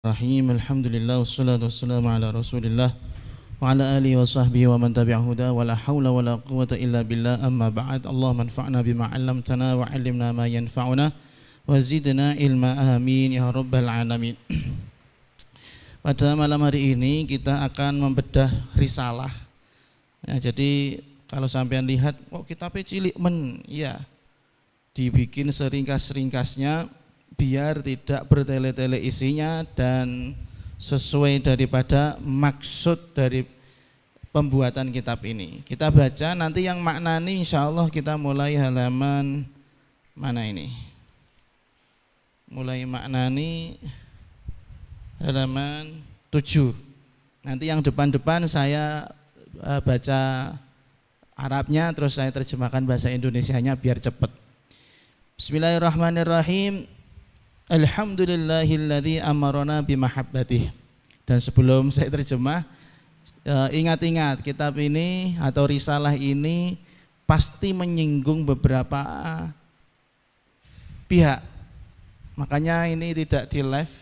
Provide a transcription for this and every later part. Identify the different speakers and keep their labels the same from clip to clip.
Speaker 1: Rahim, alhamdulillah, wassalatu wassalamu ala rasulillah wa ala alihi wa sahbihi wa man tabi'a huda wa la hawla wa la quwwata illa billah amma ba'd. Allahumma anfa'na bima 'allamtana wa 'allimna ma yanfa'una wa zidna ilma, amin ya rabbal alamin. Pada malam hari ini kita akan membedah risalah ya, jadi kalau sampean lihat kitabnya cilik men ya, dibikin seringkas-ringkasnya biar tidak bertele-tele isinya dan sesuai daripada maksud dari pembuatan kitab ini. Kita baca nanti yang maknani, insya Allah kita mulai halaman mana ini? Mulai maknani halaman 7. Nanti yang depan-depan saya baca Arabnya, terus saya terjemahkan bahasa Indonesianya biar cepat. Bismillahirrahmanirrahim. Alhamdulillahilladzi amarona bimahabbatih. Dan sebelum saya terjemah, ingat-ingat kitab ini atau risalah ini pasti menyinggung beberapa pihak. Makanya ini tidak di live,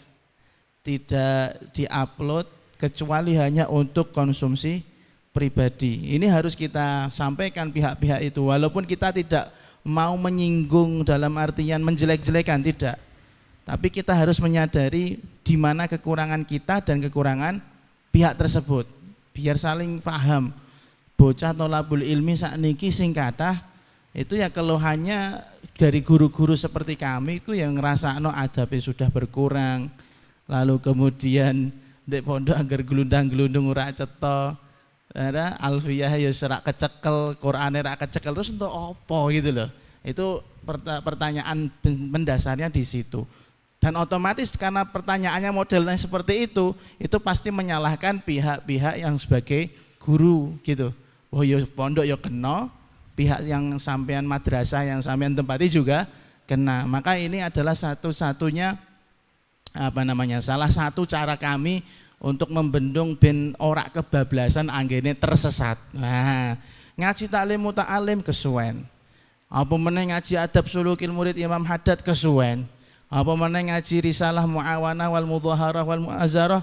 Speaker 1: tidak di-upload kecuali hanya untuk konsumsi pribadi. Ini harus kita sampaikan pihak-pihak itu, walaupun kita tidak mau menyinggung dalam artian menjelek-jelekan, tidak. Tapi kita harus menyadari di mana kekurangan kita dan kekurangan pihak tersebut, biar saling paham. Bocah tolabul ilmi sakniki sing kathah itu ya keluhannya dari guru-guru seperti kami itu yang ngrasakno adabe sudah berkurang. Lalu kemudian ndek pondok anggar glundang-glundung ora cetha. Ada alfiyah ya serak kecekel, Qur'ane ora kecekel, terus untuk apa gitu loh. Itu pertanyaan mendasarnya di situ. Dan otomatis karena pertanyaannya modelnya seperti itu pasti menyalahkan pihak-pihak yang sebagai guru gitu. Oh ya pondok ya kena, pihak yang sampean madrasah yang sampean tempati juga kena. Maka ini adalah satu-satunya salah satu cara kami untuk membendung ben ora kebablasan anggene tersesat. Nah, ngaji taklim muta'alim kesuwen. Apa meneh ngaji adab sulukil murid Imam Haddad kesuwen. Apa meneh ngaji risalah muawanah wal mudhaharah wal mu'azarah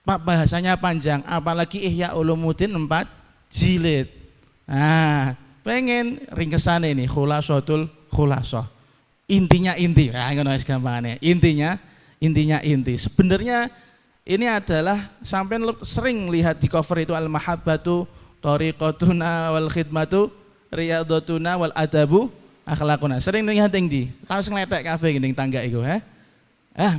Speaker 1: bahasanya panjang, apalagi Ihya Ulumuddin 4 jilid. Nah, pengen ringkesan ini khulasatul khulasah. Intinya inti. Nah, ngono wis gampangane. Intinya inti. Sebenarnya ini adalah sampean sering lihat di cover itu al-mahabbatu tariqatuna wal khidmatu riyadatuna wal adabu akhlakuna. Sering lihat yang di tahu ngeletek kabeh ning tangga iku,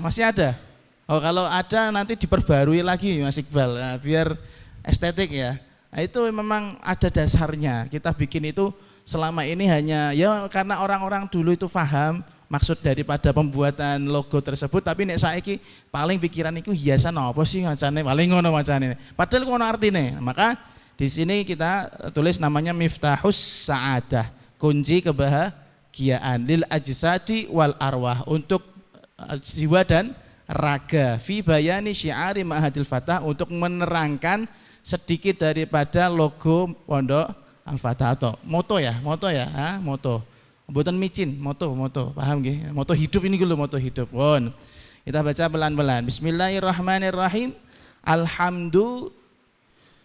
Speaker 1: masih ada. Oh, kalau ada nanti diperbarui lagi Mas Iqbal, biar estetik ya. Nah, itu memang ada dasarnya. Kita bikin itu selama ini hanya ya karena orang-orang dulu itu paham maksud daripada pembuatan logo tersebut, tapi nek saiki paling pikiran iku hiasan apa sih macane, paling ngono macane. Padahal ngono artine. Maka di sini kita tulis namanya Miftahus Sa'adah, kunci kebahagiaan lil ajsadi wal arwah, untuk jiwa dan raga, fi bayani syiari ma'hadil fatah, untuk menerangkan sedikit daripada logo pondok Al-Fatah atau moto ya, moto. Mboten micin, moto, paham nggih? Moto hidup ini dulu, moto hidup. Won. Kita baca pelan-pelan. Bismillahirrahmanirrahim. Alhamdu,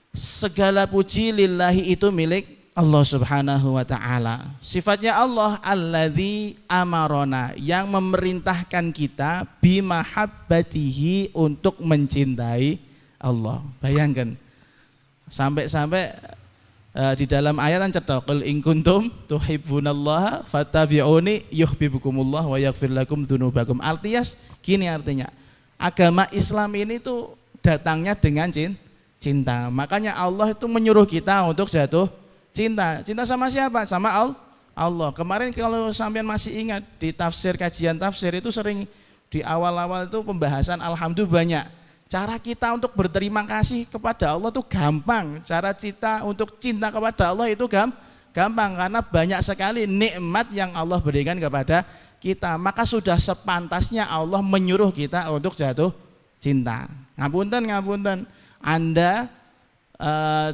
Speaker 1: segala puji lillahi itu milik Allah Subhanahu wa taala. Sifatnya Allah alladzi amarona, yang memerintahkan kita bimahabbatihi, untuk mencintai Allah. Bayangkan. Sampai di dalam ayat yang cetok, qul in kuntum tuhibbunallaha fattabi'uni yuhibbukumullah wa yaghfir lakum dzunubakum. Artinya agama Islam ini tuh datangnya dengan cinta. Makanya Allah itu menyuruh kita untuk jatuh cinta. Cinta sama siapa? Sama Allah. Kemarin kalau sampean masih ingat di kajian tafsir itu sering di awal-awal itu pembahasan alhamdulillah banyak. Cara kita untuk berterima kasih kepada Allah itu gampang. Cara kita untuk cinta kepada Allah itu gampang karena banyak sekali nikmat yang Allah berikan kepada kita. Maka sudah sepantasnya Allah menyuruh kita untuk jatuh cinta. Ngapunten. Anda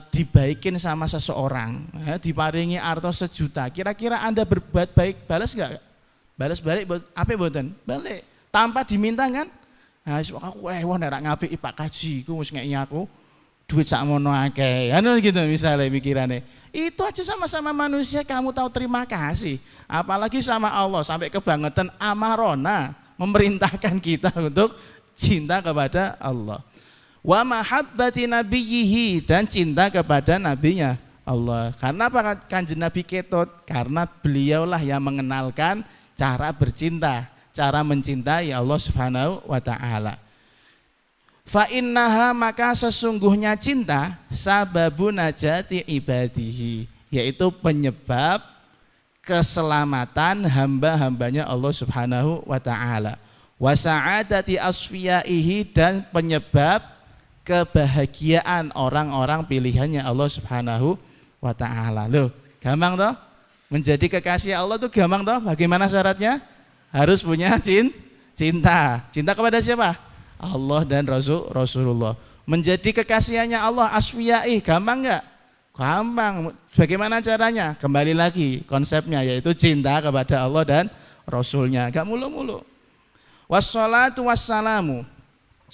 Speaker 1: dibaikin sama seseorang, diparingi harta 1 juta. Kira-kira Anda berbuat baik, balas enggak? Balas balik apa mboten? Balik. Tanpa diminta kan? Aku ewon nek ngapiki Pak Kaji iku wis ngeki aku duit sakmono akeh. Anu gitu misalnya pikirannya. Itu aja sama-sama manusia kamu tahu terima kasih. Apalagi sama Allah sampai kebangetan amarona memerintahkan kita untuk cinta kepada Allah. Wa mahabbati nabiyhi dan cinta kepada nabinya Allah. Karena apa Kanjeng Nabi ketut? Karena beliaulah yang mengenalkan cara bercinta, cara mencintai Allah Subhanahu wa taala. Fa innaha maka sesungguhnya cinta sababun najati ibadihi, yaitu penyebab keselamatan hamba-hambanya Allah Subhanahu wa taala. Wa sa'adati asfiyaihi dan penyebab kebahagiaan orang-orang pilihannya Allah Subhanahu wa taala. Loh, gampang toh? Menjadi kekasih Allah tuh gampang toh? Bagaimana syaratnya? Harus punya cinta. Cinta kepada siapa? Allah dan Rasulullah. Menjadi kekasihannya Allah asfiyai, gampang enggak? Gampang. Bagaimana caranya? Kembali lagi konsepnya yaitu cinta kepada Allah dan Rasulnya. Enggak mulu-mulu. Wassalatu wassalamu.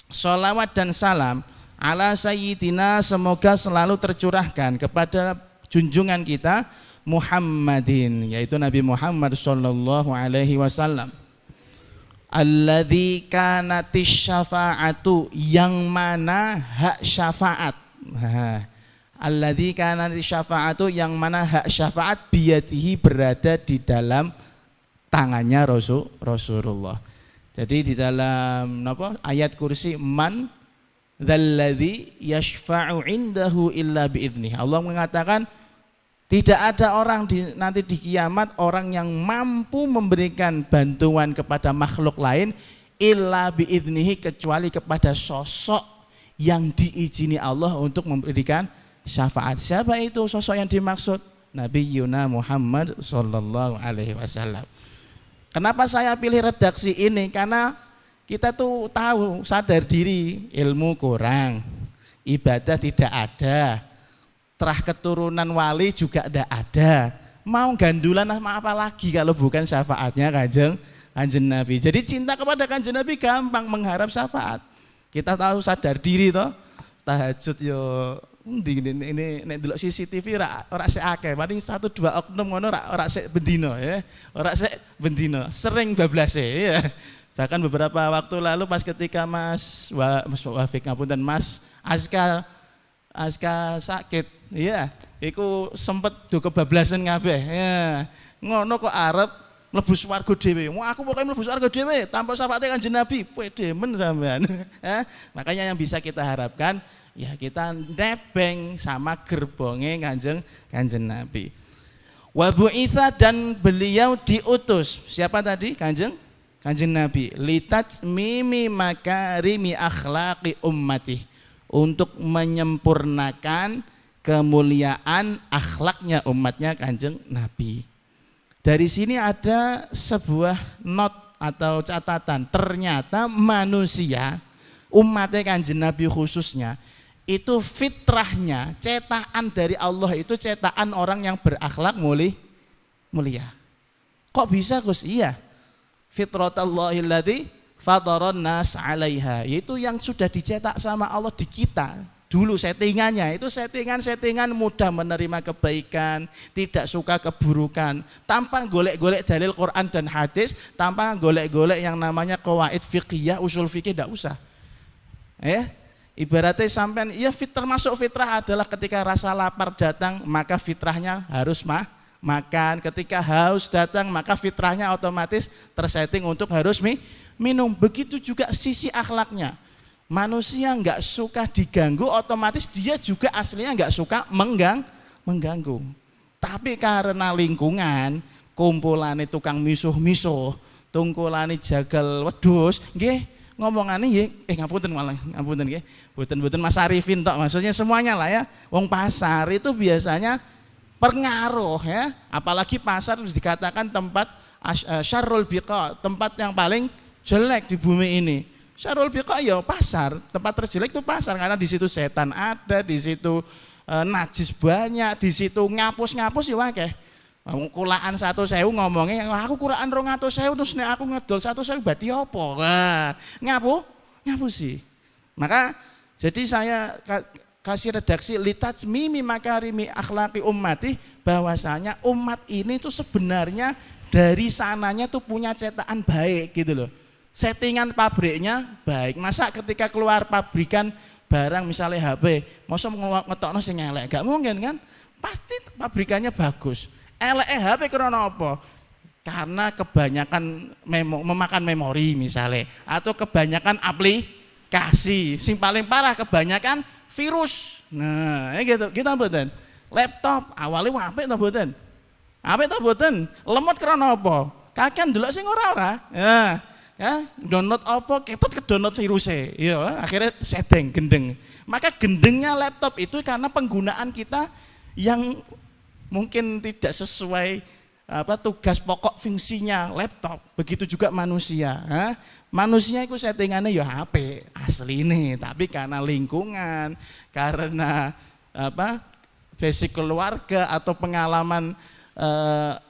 Speaker 1: Sholawat dan salam ala sayyidina semoga selalu tercurahkan kepada junjungan kita Muhammadin, yaitu Nabi Muhammad sallallahu alaihi wasallam. Alladzi kanatis syafa'atu, yang mana hak syafaat. Alladzi kanatis syafa'atu, yang mana hak syafaat biyadihi berada di dalam tangannya Rasulullah. Jadi di dalam ayat kursi man dzalladzi yashfa'u indahu illa biidnih. Allah mengatakan tidak ada orang nanti di kiamat orang yang mampu memberikan bantuan kepada makhluk lain illa biidnihi, kecuali kepada sosok yang diizini Allah untuk memberikan syafaat. Siapa itu sosok yang dimaksud? Nabi Yuna Muhammad sallallahu alaihi wasallam. Kenapa saya pilih redaksi ini? Karena kita tuh tahu, sadar diri, ilmu kurang, ibadah tidak ada, terah keturunan wali juga tidak ada. Mau gandulan apa lagi kalau bukan syafaatnya Kanjeng Nabi. Jadi cinta kepada Kanjeng Nabi gampang, mengharap syafaat. Kita tahu, sadar diri toh. Tahajud yo ini nek delok CCTV ora sik akeh, paling 1-2 oknum ngono ora sik bendino ya. Ora sik bendino, sering bablase ya. Bahkan beberapa waktu lalu pas ketika Mas Wafik ngapunten Mas Aska sakit, ya, iku sempet do kebablasan kabeh. Ya. Ngono kok arep mlebu swarga dhewe. Wah, aku pokoke mlebu swarga dhewe tanpa syafaate Kanjeng Nabi. Pede men sampean. Makanya yang bisa kita harapkan ya kita nebeng sama gerbongnya Kanjeng Nabi. Wa bu'itsa, dan beliau diutus. Siapa tadi? Kanjeng Nabi. Litatsmimi makarimi akhlaqi ummati, untuk menyempurnakan kemuliaan akhlaknya umatnya Kanjeng Nabi. Dari sini ada sebuah not atau catatan. Ternyata manusia, umatnya Kanjeng Nabi khususnya, itu fitrahnya, cetakan dari Allah itu cetakan orang yang berakhlak mulia. Kok bisa Gus? Iya. Fitratallahi allati fataran nas 'alaiha, yaitu yang sudah dicetak sama Allah di kita. Dulu settingannya itu settingan mudah menerima kebaikan, tidak suka keburukan, tanpa golek-golek dalil Quran dan hadis, tanpa golek-golek yang namanya qawaid fiqhiyah, usul fikih, tidak usah. Ibaratnya sampean, ya termasuk fitrah adalah ketika rasa lapar datang maka fitrahnya harus makan. Ketika haus datang maka fitrahnya otomatis tersetting untuk harus minum. Begitu juga sisi akhlaknya. Manusia enggak suka diganggu, otomatis dia juga aslinya enggak suka mengganggu. Tapi karena lingkungan, kumpulane tukang misuh-misuh, tungkulane jagal wedhus, nggih ngomongane nggih ngapunten nggih. Mboten Mas Arifin tok, maksudnya semuanya lah ya. Wong pasar itu biasanya pengaruh ya, apalagi pasar dikatakan tempat syarrul biqa, tempat yang paling jelek di bumi ini. Syarrul biqa ya pasar, tempat terjelek itu pasar, karena di situ setan ada, di situ najis banyak, di situ ngapus ya akeh. Kulaan 100.000 ngomongnya, aku kulaan 200.000 terus nek aku ngedol 100.000 berarti apa? Nah, ngapusi. Maka jadi saya kasih redaksi litajmimi makarimi akhlaqi ummati, bahwasanya umat ini tuh sebenarnya dari sananya tuh punya cetakan baik gitu loh. Settingan pabriknya baik. Masa ketika keluar pabrikan barang misalnya HP, masa ngetokno sing elek? Gak mungkin kan? Pasti pabrikannya bagus. Elek HP karena apa? Karena kebanyakan memakan memori misalnya, atau kebanyakan aplikasi. Sing paling parah kebanyakan virus. Nah, gitu. Kita mboten. Laptop awalnya apik ta mboten? Apik ta mboten? Lemot karena apa? Kakean delok sing ora-ora. Ya, download apa ketut ke download virusnya, ya akhirnya sedeng gendeng. Maka gendengnya laptop itu karena penggunaan kita yang mungkin tidak sesuai tugas pokok fungsinya laptop. Begitu juga manusia. Manusia itu settingannya ya HP asli ini, tapi karena lingkungan, karena basic keluarga atau pengalaman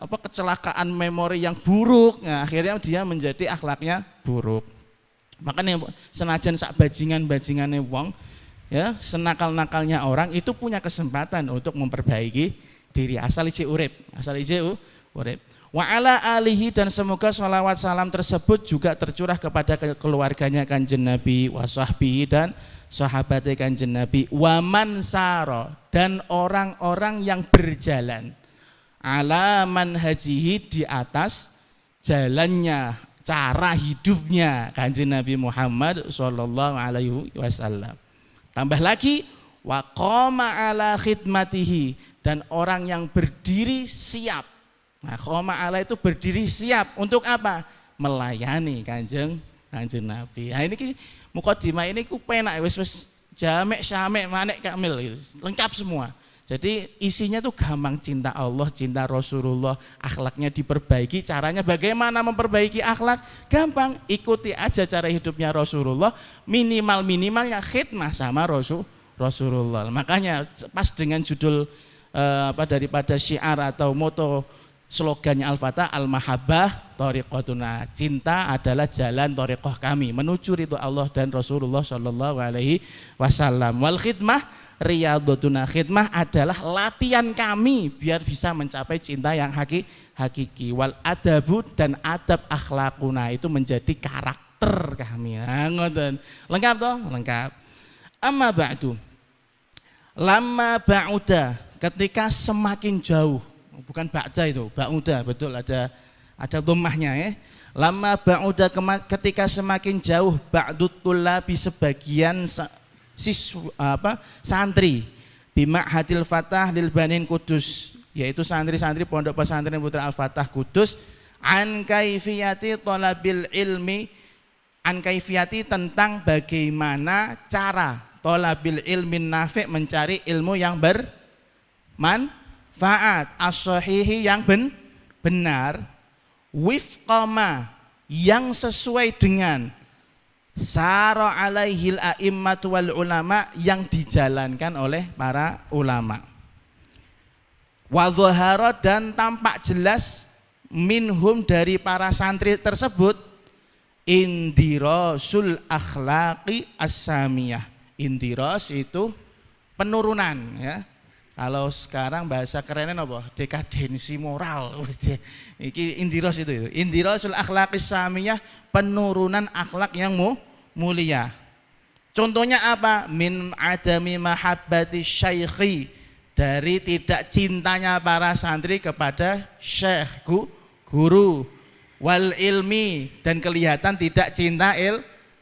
Speaker 1: kecelakaan memori yang buruk, nah, akhirnya dia menjadi akhlaknya buruk. Makanya senajan sak bajingannya wong, ya senakal-nakalnya orang itu punya kesempatan untuk memperbaiki diri, asal ije urip. Wa ala alihi, dan semoga sholawat salam tersebut juga tercurah kepada keluarganya Kanjeng Nabi, wa sahbihi, dan sahabatnya Kanjeng Nabi, wa mansara, dan orang-orang yang berjalan ala manhajihi, di atas jalannya, cara hidupnya Kanjeng Nabi Muhammad sallallahu alaihi wasallam. Tambah lagi wa qama ala khidmatihi, dan orang yang berdiri siap. Nah, qama ala itu berdiri siap untuk apa? Melayani Kanjeng Nabi. Nah, ini mukadimah ini ku penak wis jamek syamek manek kamil gitu. Lengkap semua. Jadi isinya tuh gampang, cinta Allah, cinta Rasulullah, akhlaknya diperbaiki. Caranya bagaimana memperbaiki akhlak? Gampang, ikuti aja cara hidupnya Rasulullah, minimalnya khidmah sama Rasulullah. Makanya pas dengan judul daripada syiar atau moto slogannya Al-Fatah, Al-Mahabbah Thariqatuna, cinta adalah jalan thariqah kami menuju ridho Allah dan Rasulullah sallallahu alaihi wasallam. Wal khidmah riyadhatuna, khidmah adalah latihan kami biar bisa mencapai cinta yang hakiki. Wal adabu, dan adab akhlakuna, itu menjadi karakter kami. Nah, ngoten. Lengkap toh? Lengkap. Amma ba'du. Lamma ba'uda, ketika semakin jauh. Bukan ba'da itu, ba'uda, betul ada dhammahnya ya. Lamma ba'uda, ketika semakin jauh, ba'dut tullabi, sebagian santri bima'hadil Fatah lil Banin Kudus, yaitu santri-santri pondok pesantren Putra Al-Fatah Kudus, an kaifiyati thalabil ilmi, an kaifiyati, tentang bagaimana cara thalabil ilmin nafi', mencari ilmu yang bermanfaat, as-sahihi, yang benar, wifqama, yang sesuai dengan sara alaihil a'immatu wal ulama, yang dijalankan oleh para ulama. Wa dhahara, dan tampak jelas minhum, dari para santri tersebut, indirasul akhlaqi as-samiyah. Indiras itu penurunan ya. Kalau sekarang bahasa kerennya apa? Dekadensi moral. Iki indiras itu. Indirasul akhlaqis samiyah, penurunan akhlak yang mulia. Contohnya apa? Min adami mahabbati syaikhi, dari tidak cintanya para santri kepada syekh, guru. Wal ilmi, dan kelihatan tidak cinta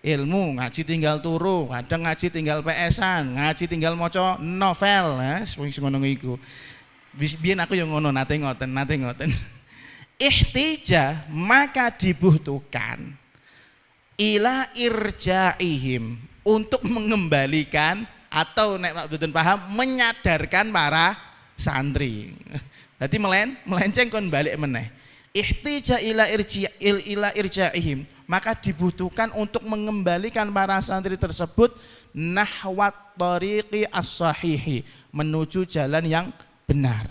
Speaker 1: ilmu, ngaji tinggal turu, kadang ngaji tinggal PS-an, ngaji tinggal maca novel, wis ngono iku. Biyen aku yang ngono, nate ngoten. Ihtija, maka dibutuhkan ila irja'ihim, untuk mengembalikan, atau nek mboten paham, menyadarkan para santri. Dadi melenceng kon balik meneh. Ihtija ila irja'ihim, maka dibutuhkan untuk mengembalikan para santri tersebut nahwat tariqi as-sahihi, menuju jalan yang benar.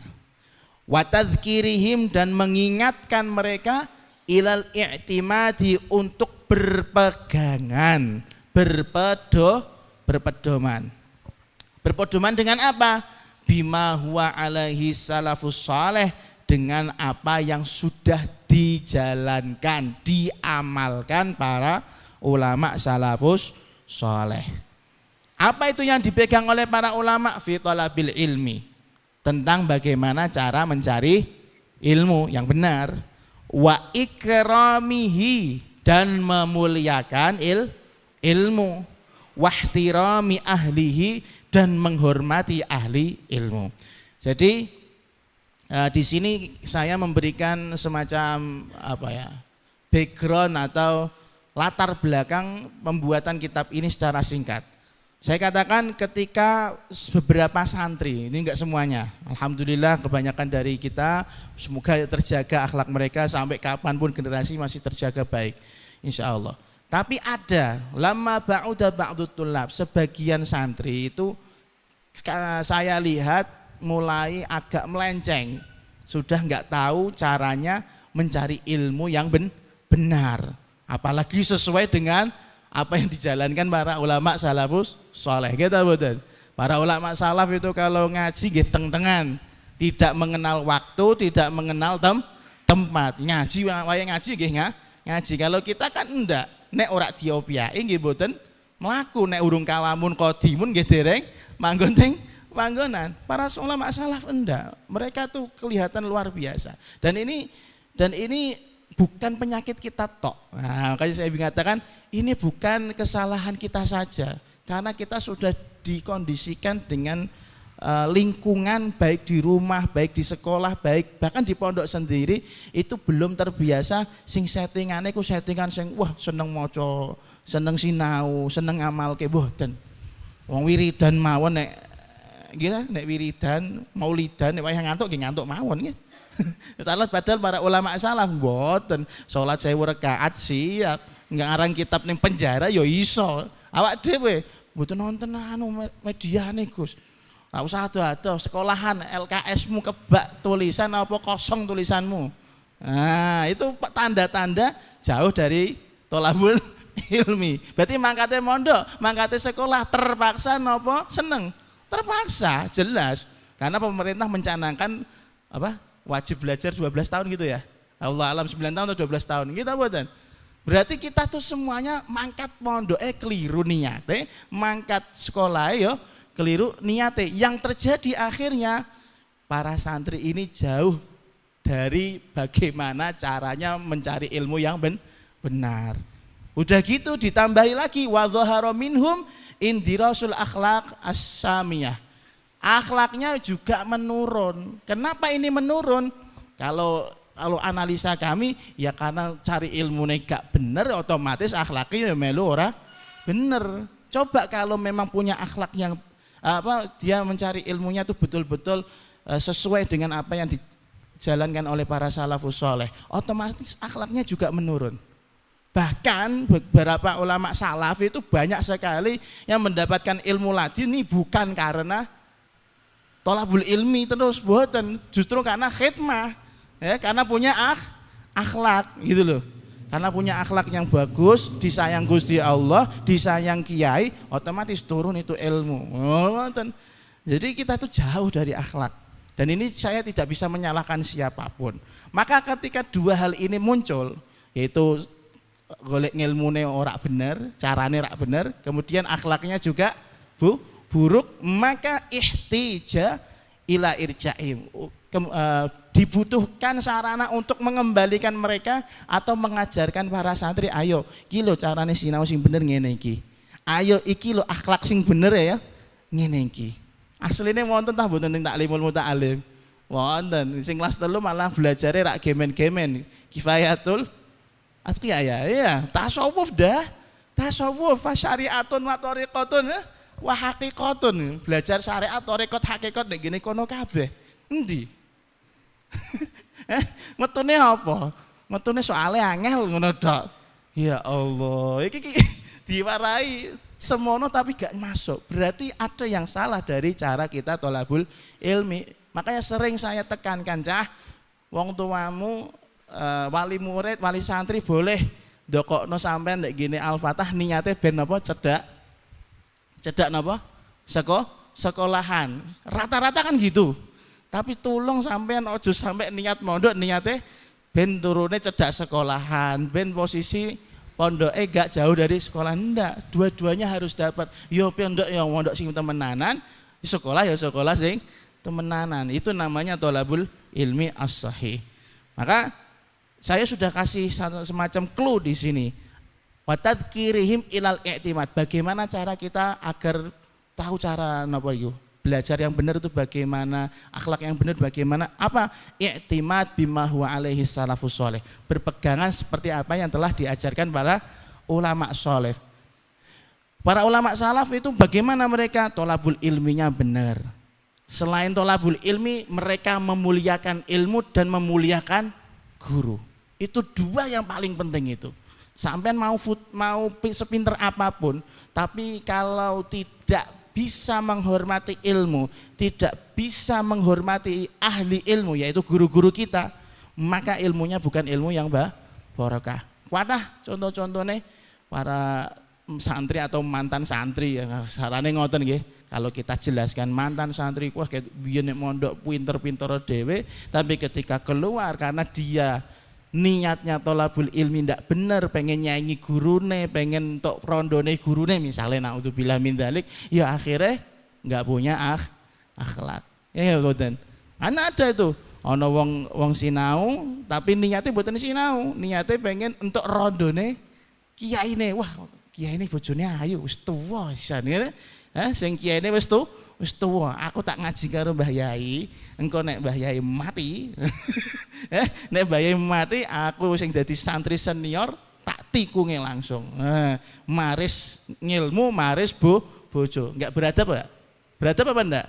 Speaker 1: Wa tadhkirihim, dan mengingatkan mereka ilal i'timadi, untuk berpegangan berpedoman. Berpedoman dengan apa? Bima huwa alaihi salafus saleh, dengan apa yang sudah dijalankan, diamalkan para ulama salafus saleh. Apa itu yang dipegang oleh para ulama? Fi talabil ilmi, tentang bagaimana cara mencari ilmu yang benar. Wa ikramihi, dan memuliakan ilmu. Wahtirami ahlihi, dan menghormati ahli ilmu. Jadi di sini saya memberikan semacam background atau latar belakang pembuatan kitab ini secara singkat. Saya katakan ketika beberapa santri, ini enggak semuanya, alhamdulillah kebanyakan dari kita semoga terjaga akhlak mereka sampai kapanpun generasi masih terjaga baik, insya Allah. Tapi ada lama ba'uda ba'dut tulab, sebagian santri itu saya lihat mulai agak melenceng, sudah enggak tahu caranya mencari ilmu yang benar, apalagi sesuai dengan apa yang dijalankan para ulama salafus saleh. Gitu betul. Para ulama salaf itu kalau ngaji nggih teng-tengan, tidak mengenal waktu, tidak mengenal tempat. Ngaji wae ngaji nggih ngaji. Kalau kita kan enggak, nek ora diopiake nggih mboten mlaku, nek urung kalamun qadimun nggih dereng manggon teng panggonan. Para ulama salaf enggak. Mereka tuh kelihatan luar biasa. Dan ini bukan penyakit kita tok. Nah, makanya saya mengatakan ini bukan kesalahan kita saja, karena kita sudah dikondisikan dengan lingkungan, baik di rumah, baik di sekolah, baik bahkan di pondok sendiri itu belum terbiasa. Sing settingane ku settingan sing wah seneng maca, seneng sinau, seneng amalke mboten. Wong wiridan mawon nek wiridan maulidan nek wayah ngantuk nggih ngantuk mawon nggih. Salah, padahal para ulama salaf mboten salat 1000 rakaat siap, enggak ngarang kitab ning penjara ya iso. Awak dhewe mboten nonton mediane Gus. Ora usah ado-ado sekolahan LKS-mu kebak tulisan apa kosong tulisanmu. Nah, itu tanda-tanda jauh dari tolabul ilmi. Berarti mangkate mondok, mangkate sekolah terpaksa napa seneng? Terpaksa, jelas. Karena pemerintah mencanangkan wajib belajar 12 tahun gitu ya. Allah alam 9 tahun atau 12 tahun. Kita buatan. Berarti kita tuh semuanya mangkat pondok keliru niate, mangkat sekolah keliru niate. Yang terjadi akhirnya para santri ini jauh dari bagaimana caranya mencari ilmu yang benar. Udah gitu ditambahi lagi wa dhahara minhum indirasul akhlaq as-samiyah. Akhlaknya juga menurun. Kenapa ini menurun? Kalau analisa kami ya karena cari ilmu gak bener, otomatis akhlaknya melu ora bener. Coba kalau memang punya akhlak yang dia mencari ilmunya itu betul-betul sesuai dengan apa yang dijalankan oleh para salafus saleh, otomatis akhlaknya juga menurun. Bahkan beberapa ulama salaf itu banyak sekali yang mendapatkan ilmu laduni bukan karena tolabul ilmi terus boten, justru karena khidmah, ya, karena punya akhlak gitu loh. Karena punya akhlak yang bagus, disayang Gusti Allah, disayang kiai, otomatis turun itu ilmu. Jadi kita tuh jauh dari akhlak. Dan ini saya tidak bisa menyalahkan siapapun. Maka ketika dua hal ini muncul, yaitu golek ngilmune ora bener, carane ora bener, kemudian akhlaknya juga buruk, maka ihtija ila irja'im, dibutuhkan sarana untuk mengembalikan mereka atau mengajarkan para santri, ayo iki lho carane sinau sing bener ngene iki, ayo iki lho akhlak sing bener ya ngene iki. Asline wonten ta mboten ning taklimul muta'alim? Wonten. Sing kelas 3 malah belajare rak gemen-gemen, kifayatul atqiya ya, tasawuf dah, tasawuf syariatun wa thariqatun wa haqiqatun, belajar syariat, thariqat, hakikat nek ngene kono kabeh. Endi? Metune apa? Metune soale angel ngono tok. Ya Allah, iki diwarai semono tapi gak masuk. Berarti ada yang salah dari cara kita tolabul ilmi. Makanya sering saya tekankan, wong tuamu, wali murid, wali santri boleh ndokokno sampean nek gini Al-Fatah niate ben napa cedak napa sekolahan. Rata-rata kan gitu. Tapi tolong sampean ojo sampai niat mondok niate ben turune cedak sekolahan, ben posisi pondoknya gak jauh dari sekolah. Ndak, dua-duanya harus dapat. Yo pondok yang mondok sing temenanan, sekolah ya sekolah sing temenanan. Itu namanya thalabul ilmi as-sahih. Maka saya sudah kasih semacam clue di sini. Wa tadhkirihim ilal i'timad. Bagaimana cara kita agar tahu cara napa iku? Belajar yang benar itu bagaimana, akhlak yang benar bagaimana, apa? I'timad bima huwa alaihi salafus sholih. Berpegangan seperti apa yang telah diajarkan para ulama sholih. Para ulama salaf itu bagaimana mereka? Thalabul ilminya benar. Selain thalabul ilmi, mereka memuliakan ilmu dan memuliakan guru. Itu dua yang paling penting itu. Sampai mau sepinter apapun, tapi kalau tidak bisa menghormati ilmu, tidak bisa menghormati ahli ilmu, yaitu guru-guru kita, maka ilmunya bukan ilmu yang barokah. Wadah contoh-contohnya para santri atau mantan santri ya, sarane ngoten nggih. Kalau kita jelaskan mantan santri wah kayak biyen nek mondok pinter-pinter dhewe, tapi ketika keluar karena dia niatnya thalabul ilmi ndak bener, pengen nyanyi gurune, pengen tok rondone gurune misalnya, naudzubillah min dzalik, ya akhirnya nggak punya akhlak. Ya boten. Ana ada itu, ana wong sinau tapi niatnya boten sinau, niatnya pengen entuk rondone kiyaine. Wah, kiyaine bojone ayu wis tuwa sisan ngene. Sing kiyaine wis tuwa, aku tak ngaji karo Mbah Yai, engko nek Mbah Yai mati nek Mbah Yai mati aku sing dadi santri senior tak tikunge langsung. Maris ngilmu, maris bojo. Enggak beradab ya? Beradab apa enggak?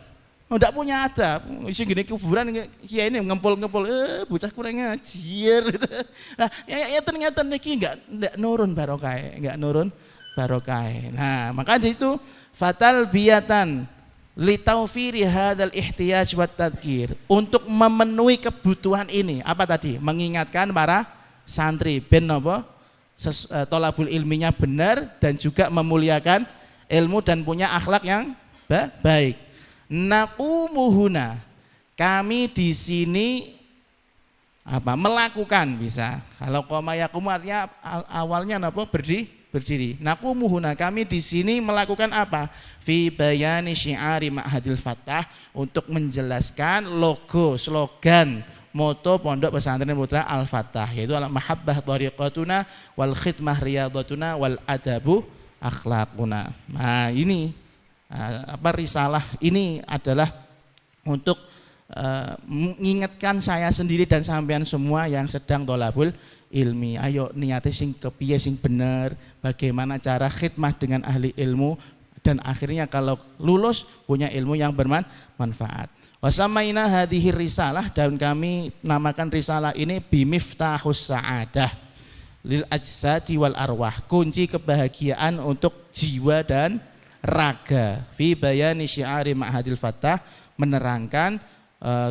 Speaker 1: Oh, enggak punya adab. Sing gini kuburan kiai ini ngempul-ngempul, bocah kurang ngajar gitu. Nah, ya ternyata niki enggak nurun barokah, enggak nurun barokah. Nah, maka itu fatal biyatan litaufiri hadzal ihtiyaj wat tadhkir, untuk memenuhi kebutuhan ini. Apa tadi? Mengingatkan para santri ben napa thalabul ilminya benar dan juga memuliakan ilmu dan punya akhlak yang baik. Naqumuhuna, kami di sini apa? Melakukan bisa. Kalau qoma yaqumu artinya awalnya napa? Berdiri. Naqumuhuna, kami di sini melakukan apa? Fi bayani syi'ari Ma'hadil Fathah, untuk menjelaskan logo, slogan, moto Pondok Pesantren Putra Al-Fathah, yaitu al-mahabbah thariqatuna wal khidmah riyadatuna wal adabu akhlaquna. Nah, ini risalah ini adalah untuk mengingatkan saya sendiri dan sampean semua yang sedang thalabul ilmi. Ayo niate sing kepiye sing bener, bagaimana cara khidmah dengan ahli ilmu, dan akhirnya kalau lulus punya ilmu yang bermanfaat. Wasamaina hadhihi risalah, dan kami namakan risalah ini bimiftahus sa'adah lil ajsadi wal arwah, kunci kebahagiaan untuk jiwa dan raga. Fi bayani syi'ari Ma'hadil Fathah, menerangkan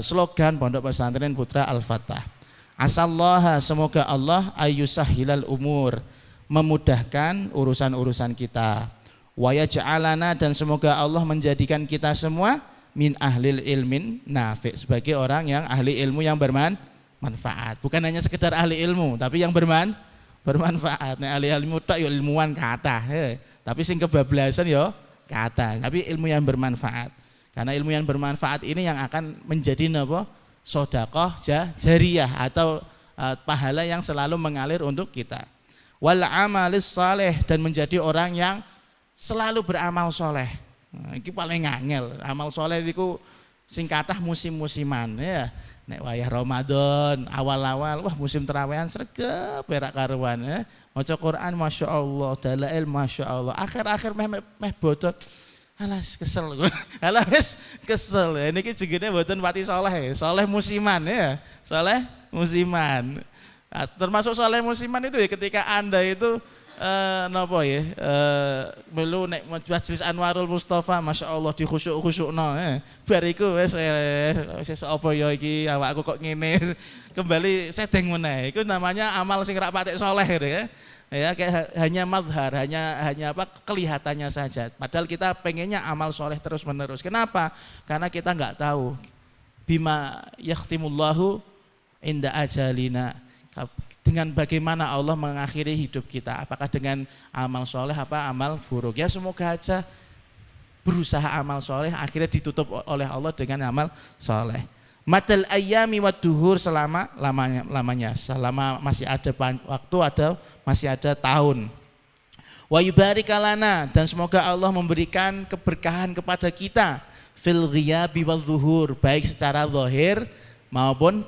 Speaker 1: slogan Pondok Pesantren Putra Al-Fathah. Asallaha, semoga Allah ayyusahhilal umur, memudahkan urusan-urusan kita. Wa yaj'alana, dan semoga Allah menjadikan kita semua min ahlil ilmin nafi', sebagai orang yang ahli ilmu yang bermanfaat. Bukan hanya sekedar ahli ilmu, tapi yang bermanfaat. Nek ahli ilmu tok ya ilmuwan kata, tapi sing kebablasan ya kata, tapi ilmu yang bermanfaat. Karena ilmu yang bermanfaat ini yang akan menjadi napa? Sedekah jariyah, atau pahala yang selalu mengalir untuk kita. Wal amalis saleh, dan menjadi orang yang selalu beramal soleh. Ini paling ngangel. Amal soleh itu singkatah musim-musiman ya. Nek wayah Ramadan awal-awal, wah musim terawehan sregep perak karuan ya. Maca Quran Masya Allah, dalail Masya Allah. Akhir-akhir meh bodot. Alas kesel gue, alas kesel. Ini juga buatan pati soleh, soleh musiman ya, soleh musiman. Termasuk soleh musiman itu ya ketika anda itu nopo ya, melu nek majelis Anwarul Mustafa, Masya Allah di khusyuk no, bariku wes apa ya iki awakku kok ngene, kembali sedeng meneh. Itu namanya amal sing rak patek soleh ya. Ya, kayak hanya mazhar, hanya apa kelihatannya saja. Padahal kita pengennya amal soleh terus menerus. Kenapa? Karena kita nggak tahu bima yakhtimullahu inda ajalina. Dengan bagaimana Allah mengakhiri hidup kita, apakah dengan amal soleh apa amal buruk. Ya semoga aja berusaha amal soleh akhirnya ditutup oleh Allah dengan amal soleh. Matal ayyami wad duhur selama masih ada waktu, masih ada tahun. Wa yubarikalana, dan semoga Allah memberikan keberkahan kepada kita fil ghiyabi wal zuhur, baik secara zahir maupun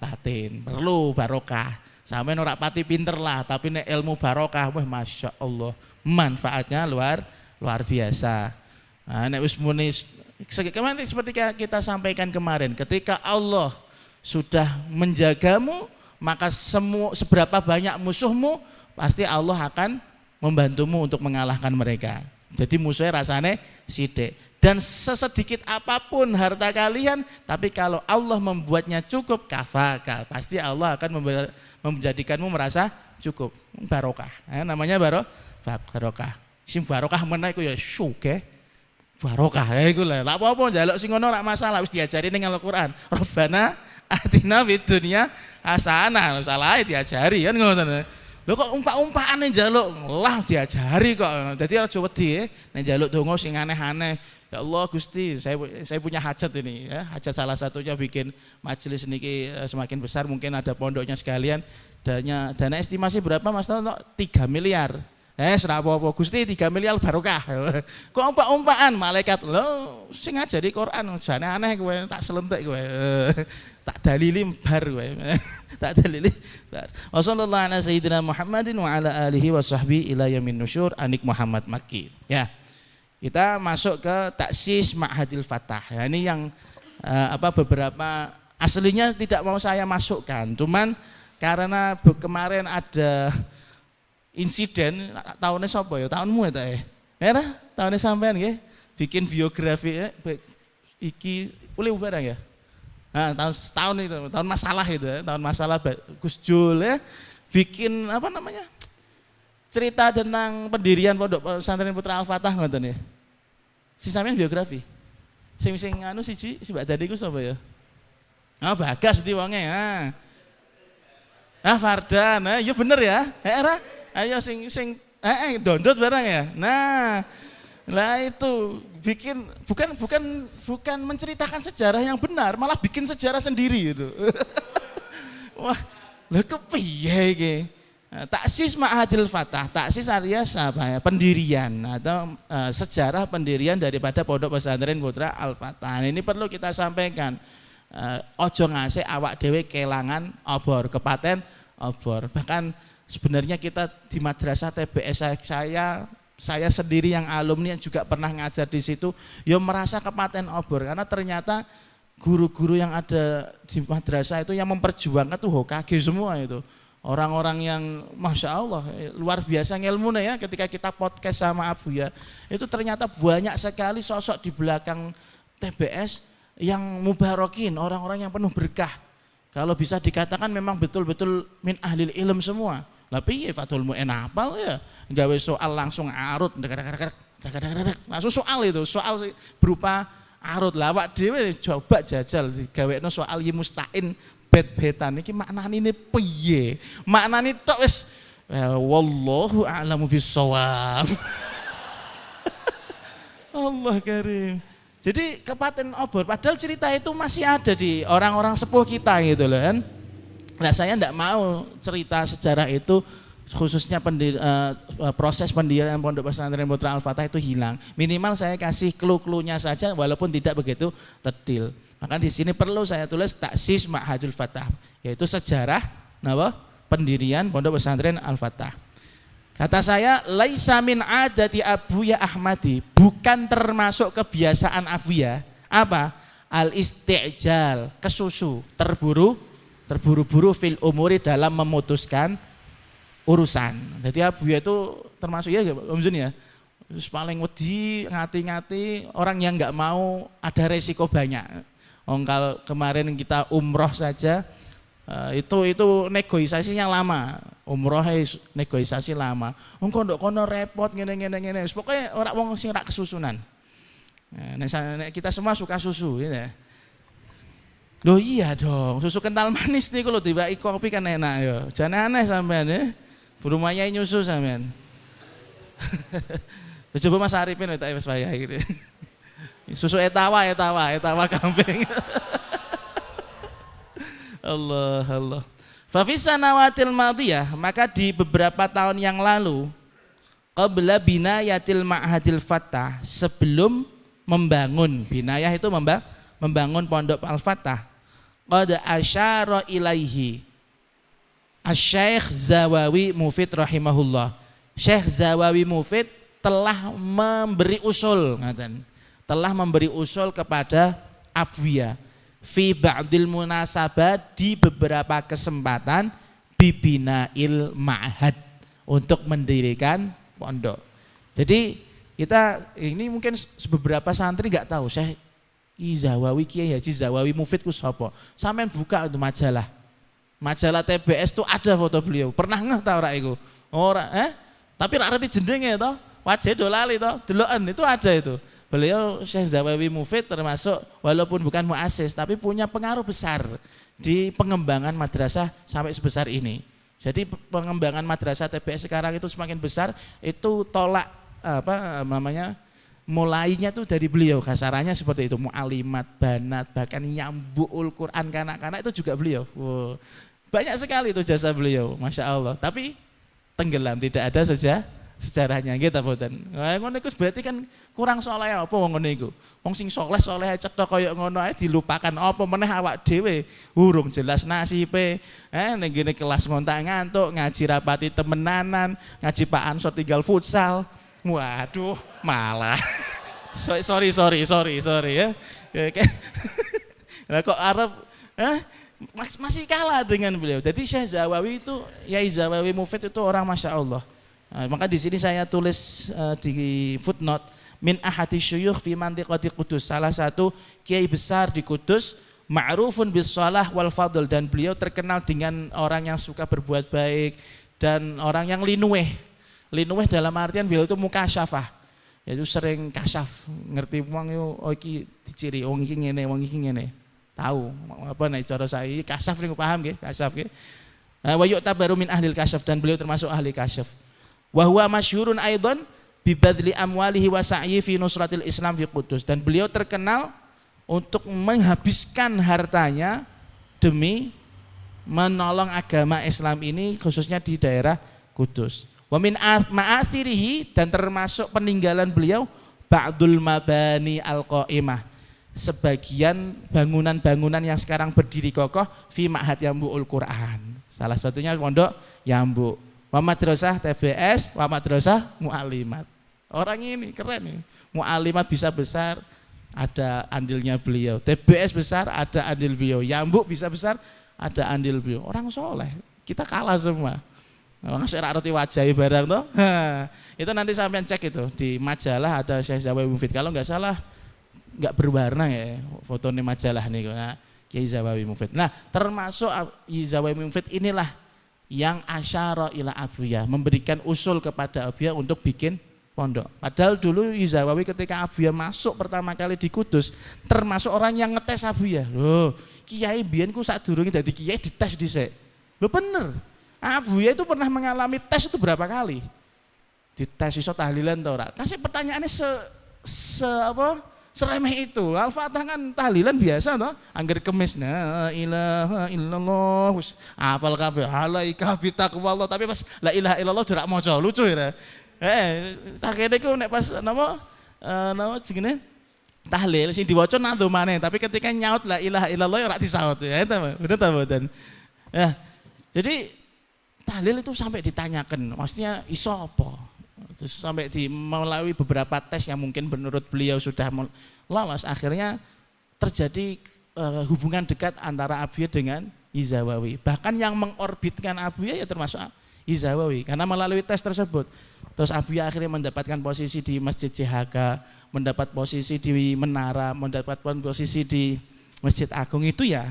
Speaker 1: batin. Perlu barokah. Sampai ora pati pinter lah, tapi nek ilmu barokah, wah masya Allah, manfaatnya luar biasa. Nah, nek wis muni kemarin seperti kita sampaikan kemarin, ketika Allah sudah menjagamu, maka seberapa banyak musuhmu, pasti Allah akan membantumu untuk mengalahkan mereka. Jadi musuhnya rasanya sidik. Dan sesedikit apapun harta kalian, tapi kalau Allah membuatnya cukup, kafaka, pasti Allah akan menjadikanmu merasa cukup. Barokah, namanya barokah. Sim barokah mana iku ya syuke. Barokah iku lah. Lah apa-apa njaluk sing ngono ora masalah, wis diajari ning Al-Qur'an. Rabbana atina fid dunya hasanah, salah diajari kan ngono. Lho kok umpak-umpakane njaluk lah diajari kok. Dadi aja wedi nek njaluk donga sing aneh-aneh. Ya Allah Gusti, saya punya hajat ini ya. Hajat salah satunya bikin majelis niki semakin besar, mungkin ada pondoknya sekalian. Dana estimasi berapa Mas? 3 miliar. Serah apa-apa Gusti 3 miliar barokah. Kok umpak-umpakan malaikat lho sing ngajari Quran jane aneh kowe, tak selentik kowe. Tak dalili bar kowe. Tak dalili bar. Wassallallahu ala sayyidina Muhammadin wa ala alihi wa sahbihi ila yamin nusyur. Anik Muhammad Makki. Ya. Kita masuk ke taksis Ma'hadil Fatah. Ya, ini yang beberapa aslinya tidak mau saya masukkan, cuman karena kemarin ada insiden tahunnya sapa ya? Tahunmu ya? Ya, tahunnya sampean nggih bikin biografi iki boleh barang ya? Nah, tahun itu, tahun masalah itu ya, tahun masalah Gus Jul ya, bikin apa namanya? Cerita tentang pendirian Pondok Pesantren Putra Al-Fatah ngoten ya. Si sampean biografi. Sing anu siji si Mbak Dadi ku sapa ya? Bagas di wonge. Fardan. Ya bener ya. Ayo sing dondot barang ya. Nah, lah itu bikin bukan menceritakan sejarah yang benar, malah bikin sejarah sendiri itu. Wah, lha kepiye iki? Taksis Ma'hadil Fatah, taksis alias apa ya, pendirian atau sejarah pendirian daripada Pondok Pesantren Putra Al-Fatah. Ini perlu kita sampaikan. Ojo ngasih awak dewe kelangan obor, kepaten obor. Bahkan sebenarnya kita di madrasah TBS saya sendiri yang alumni yang juga pernah ngajar di situ, ya merasa kepaten obor karena ternyata guru-guru yang ada di madrasah itu yang memperjuangkan tuh Hokage semua itu. Orang-orang yang Masya Allah luar biasa ngilmunya ya. Ketika kita podcast sama Abu ya, itu ternyata banyak sekali sosok di belakang TBS yang mubarokin, orang-orang yang penuh berkah. Kalau bisa dikatakan memang betul-betul min ahlil ilm semua. Lah piye Fathul Mu'in apal ya, gawe soal langsung arut, langsung soal itu, soal berupa arut. Lawak dhewe coba jajal digawekno soal Yimustain bet-betan iki maknane piye? Maknane tok wis wallahu a'lamu bissawab. Allah karim. Jadi kepaten obor padahal cerita itu masih ada di orang-orang sepuh kita gitu loh kan. Nah, saya enggak mau cerita sejarah itu khususnya proses pendirian Pondok Pesantren Putra Al-Fatah itu hilang. Minimal saya kasih clue-cluenya saja walaupun tidak begitu detail. Maka di sini perlu saya tulis taksis Ma'hadil Fatah, yaitu sejarah pendirian Pondok Pesantren Al-Fatah. Kata saya, laisa min adati Abuya Ahmadi, bukan termasuk kebiasaan Abuya. Apa? Al-istijal, kesusu, terburu-buru fil umuri dalam memutuskan urusan. Jadi Abuya itu termasuk ya Om Zun ya, paling wedi ngati-ngati orang yang nggak mau ada resiko banyak. Kalau kemarin kita umroh saja Itu negosiasinya lama. Umroh negosiasi lama. Engko ndok kono repot ngene. Pokoknya orang wong sing rak kesusunan. Nah, kita semua suka susu gitu ya. Loh iya dong, susu kental manis nih kalau tiba kopi kan enak ya. Jangan aneh sampean ya. Burumanya nyusu sampean. Coba Mas Arifin tak wis bayar gitu. Susu etawa kambing. Allah. Fa fi sanawatil madiyah, maka di beberapa tahun yang lalu qabla binayatil ma'hadil Fattah, sebelum membangun, binayah itu membangun pondok Al-Fattah, qad asyara ilaihi Asy-Syaikh Zawawi Mufid rahimahullah. Syekh Zawawi Mufid telah memberi usul, telah memberi usul kepada Abwiyah fi ba'dil munasabat, di beberapa kesempatan, bibinail ma'had, untuk mendirikan pondok. Jadi kita ini mungkin beberapa santri nggak tahu Syekh Zawawi, Kiai Haji Zawawi Mufid ku sapa. Sampean buka itu majalah TBS tuh ada foto beliau. Pernah ngeh ta ora iku? Ora, tapi rak ngerti jenenge to, wajah do lali to, deloken itu ada itu. Beliau Syekh Zawawi Mufid termasuk walaupun bukan muassis tapi punya pengaruh besar di pengembangan madrasah sampai sebesar ini. Jadi pengembangan madrasah TBS sekarang itu semakin besar, itu tolak mulainya tuh dari beliau, kasarannya seperti itu, mu'alimat, banat, bahkan nyambu'ul Quran kanak-kanak itu juga beliau. Wow. Banyak sekali itu jasa beliau, Masya Allah. Tapi tenggelam, tidak ada sejarahnya kita boten. Ngono iku berarti kan kurang soleh apa wong ngono iku. Wong sing soleh cetok kaya ngono ae dilupakan apa meneh awak dhewe. Urung jelas nasibe. Ning ngene kelas ngontak-ngantuk, ngaji rapati temenanan, ngaji Pak Ansor tinggal futsal. Waduh, malah. Sorry ya. Lah kok Arab masih kalah dengan beliau. Jadi Syekh Zawawi itu, Yai Zawawi Mufid itu orang Masya Allah. Maka di sini saya tulis di footnote, min ahadi syuyukh fi mantiqati Qudus, salah satu kiai besar di Kudus, ma'rufun bis shalah wal fadl, dan beliau terkenal dengan orang yang suka berbuat baik dan orang yang linueh dalam artian beliau itu mukasyafah, yaitu sering kasyaf, ngerti wong yo iki diciri wong iki ngene tahu apa nek cara saya kasyaf niku paham nggih, kasyaf nggih. Wa yu'tabaru min ahlil kasyaf, dan beliau termasuk ahli kasyaf. Wa huwa masyhurun aidan bi badli amwalihi wa sa'yi fi nusratil Islam fi Qudus, dan beliau terkenal untuk menghabiskan hartanya demi menolong agama Islam ini khususnya di daerah Kudus. Wa min ma'athirihi, dan termasuk peninggalan beliau, ba'dul mabani al-qaimah, sebagian bangunan-bangunan yang sekarang berdiri kokoh, fi ma'had Yambu'ul Quran, salah satunya pondok Yambu, wa madrasah TBS, wa madrasah mu'alimat. Orang ini keren nih, mu'alimat bisa besar, ada andilnya beliau, TBS besar, ada andil beliau, Yambu bisa besar, ada andil beliau. Orang soleh, kita kalah semua. Langsung rati wajah barang toh. Itu nanti sampean cek itu di majalah, ada Syekh Zawawi Mufid. Kalau nggak salah nggak berwarna ya fotonya majalah nih, Kiai Zawawi Mufid. Nah, termasuk Zawawi Mufid inilah yang asyara ila Abwiyah, memberikan usul kepada Abwiyah untuk bikin pondok. Padahal dulu Zawawi ketika Abwiyah masuk pertama kali di Kudus, termasuk orang yang ngetes Abwiyah. Loh, kiai biyen ku sadurunge dadi kiai dites dhisik. Loh bener. Abwiyah itu pernah mengalami tes itu berapa kali? Dites iso tahlilan ta ora? Kasih pertanyaannya seremeh itu. Al-Fatihah kan tahlilan biasa toh, angger kemis la ilaha illallah, apal kabeh alaika bitaqwallah, tapi pas la ilaha illallah ora maca, lucu ya. Tak kene iku nek pas napa jenenge tahlil sing diwaca nando maneh, tapi ketika nyaut la ilaha illallah ora disaut ya, bener ta mboten? Ya. Jadi tahlil itu sampai ditanyakan, maksudnya iso apa? Terus sampai melalui beberapa tes yang mungkin menurut beliau sudah lolos, akhirnya terjadi hubungan dekat antara Abwiyah dengan Zawawi. Bahkan yang mengorbitkan Abwiyah ya termasuk Zawawi, karena melalui tes tersebut. Terus Abwiyah akhirnya mendapatkan posisi di Masjid JHK, mendapat posisi di Menara, mendapat posisi di Masjid Agung, itu ya